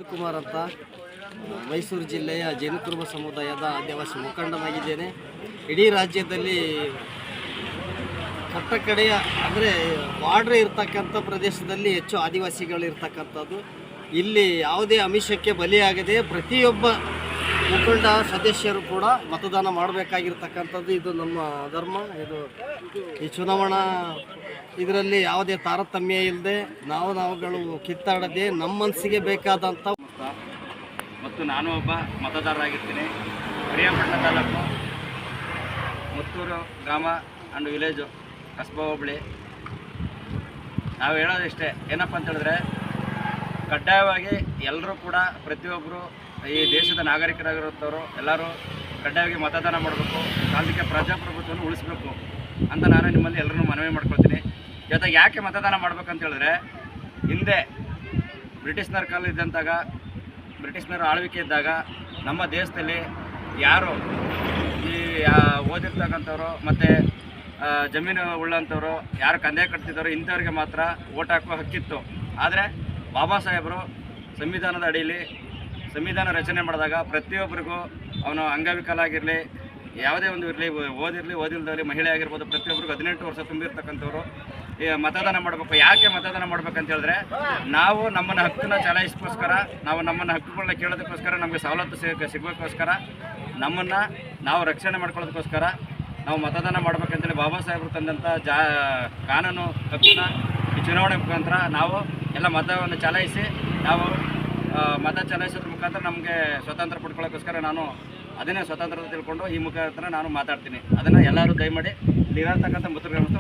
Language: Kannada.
ಕುಮಾರ್ ಅಂತ ಮೈಸೂರು ಜಿಲ್ಲೆಯ ಜೈನ ಕುರುಬ ಸಮುದಾಯದ ಆದಿವಾಸಿ ಮುಖಂಡನಾಗಿದ್ದೇನೆ. ಇಡೀ ರಾಜ್ಯದಲ್ಲಿ ಕಟ್ಟಕಡೆಯ ಅಂದರೆ ಬಾರ್ಡ್ರ್ ಇರ್ತಕ್ಕಂಥ ಪ್ರದೇಶದಲ್ಲಿ ಹೆಚ್ಚು ಆದಿವಾಸಿಗಳು ಇರ್ತಕ್ಕಂಥದ್ದು. ಇಲ್ಲಿ ಯಾವುದೇ ಆಮಿಷಕ್ಕೆ ಬಲಿಯಾಗದೆ ಪ್ರತಿಯೊಬ್ಬ ಮುಖಂಡ ಸದಸ್ಯರು ಕೂಡ ಮತದಾನ ಮಾಡಬೇಕಾಗಿರ್ತಕ್ಕಂಥದ್ದು ಇದು ನಮ್ಮ ಧರ್ಮ. ಈ ಚುನಾವಣಾ ಇದರಲ್ಲಿ ಯಾವುದೇ ತಾರತಮ್ಯ ಇಲ್ಲದೆ ನಾವುಗಳು ಕಿತ್ತಾಡದೆ ನಮ್ಮ ಮನಸ್ಸಿಗೆ ಬೇಕಾದಂಥ ಮತ್ತು ನಾನು ಒಬ್ಬ ಮತದಾರರಾಗಿರ್ತೀನಿ. ಪ್ರಿಯಾಪಟ್ಟಣ ತಾಲೂಕು ಮುತ್ತೂರು ಗ್ರಾಮ ಆ್ಯಂಡ್ ವಿಲೇಜು ಕಸ್ಬಾ ಹೋಬಳಿ. ನಾವು ಹೇಳೋದಿಷ್ಟೇ, ಏನಪ್ಪ ಅಂತ ಹೇಳಿದ್ರೆ ಕಡ್ಡಾಯವಾಗಿ ಎಲ್ಲರೂ ಕೂಡ ಪ್ರತಿಯೊಬ್ಬರು ಈ ದೇಶದ ನಾಗರಿಕರಾಗಿರುತ್ತವರು ಎಲ್ಲರೂ ಕಡ್ಡಾಯವಾಗಿ ಮತದಾನ ಮಾಡಬೇಕು, ಕಾಲಕ್ಕೆ ಪ್ರಜಾಪ್ರಭುತ್ವವನ್ನು ಉಳಿಸಬೇಕು ಅಂತ ನಾನು ನಿಮ್ಮಲ್ಲಿ ಎಲ್ಲರೂ ಮನವಿ ಮಾಡ್ಕೊಳ್ತೀನಿ. ಜೊತೆಗೆ ಯಾಕೆ ಮತದಾನ ಮಾಡ್ಬೇಕಂತ ಹೇಳಿದ್ರೆ, ಹಿಂದೆ ಬ್ರಿಟಿಷ್ನರ ಕಾಲ ಇದ್ದಂತಾಗ, ಬ್ರಿಟಿಷ್ನರ ಆಳ್ವಿಕೆ ಇದ್ದಾಗ ನಮ್ಮ ದೇಶದಲ್ಲಿ ಯಾರು ಈ ಓದಿರ್ತಕ್ಕಂಥವ್ರು ಮತ್ತು ಜಮೀನು ಉಳ್ಳಂಥವ್ರು ಯಾರು ಕಂದಾಯ ಕಟ್ತಿದ್ದಾರೋ ಇಂಥವ್ರಿಗೆ ಮಾತ್ರ ಓಟ್ ಹಾಕುವ ಹಕ್ಕಿತ್ತು. ಆದರೆ ಬಾಬಾ ಸಾಹೇಬರು ಸಂವಿಧಾನದ ಅಡಿಯಲ್ಲಿ ಸಂವಿಧಾನ ರಚನೆ ಮಾಡಿದಾಗ ಪ್ರತಿಯೊಬ್ಬರಿಗೂ ಅವನು ಅಂಗವಿಕಲ ಆಗಿರಲಿ, ಯಾವುದೇ ಒಂದು ಇರಲಿ, ಓದಿಲ್ದವರಲ್ಲಿ ಮಹಿಳೆ ಆಗಿರ್ಬೋದು, ಪ್ರತಿಯೊಬ್ಬರಿಗೂ 18 ವರ್ಷ ತುಂಬಿರ್ತಕ್ಕಂಥವ್ರು ಈ ಮತದಾನ ಮಾಡಬೇಕು. ಯಾಕೆ ಮತದಾನ ಮಾಡ್ಬೇಕಂತ ಹೇಳಿದ್ರೆ, ನಾವು ನಮ್ಮನ್ನ ಹಕ್ಕನ್ನು ಚಲಾಯಿಸೋಕ್ಕೋಸ್ಕರ, ನಮ್ಮನ್ನ ಹಕ್ಕುಗಳನ್ನ ಕೇಳೋದಕ್ಕೋಸ್ಕರ, ನಮಗೆ ಸವಲತ್ತು ಸಿಗಬೇಕೋಸ್ಕರ, ನಮ್ಮನ್ನು ನಾವು ರಕ್ಷಣೆ ಮಾಡ್ಕೊಳ್ಳೋದಕ್ಕೋಸ್ಕರ ನಾವು ಮತದಾನ ಮಾಡ್ಬೇಕಂತೇಳಿ ಬಾಬಾ ಸಾಹೇಬರು ತಂದಂಥ ಕಾನೂನು ಹಕ್ಕನ್ನ ಈ ಚುನಾವಣೆ ಮುಖಾಂತರ ನಾವು ಎಲ್ಲ ಮತವನ್ನು ಚಲಾಯಿಸಿ ನಾವು ಮತ ಚಲಾಯಿಸೋದ್ರ ಮುಖಾಂತರ ನಮಗೆ ಸ್ವತಂತ್ರ ಪಡ್ಕೊಳ್ಳೋಕ್ಕೋಸ್ಕರ ನಾನು ಅದನ್ನೇ ಸ್ವತಂತ್ರ ತಿಳ್ಕೊಂಡು ಈ ಮುಖಾಂತರ ನಾನು ಮಾತಾಡ್ತೀನಿ. ಅದನ್ನು ಎಲ್ಲರೂ ದಯಮಾಡಿ ಇಲ್ಲಿರತಕ್ಕಂಥ ಮುತ್ತೂರು ಗ್ರಾಮಸ್ಥರು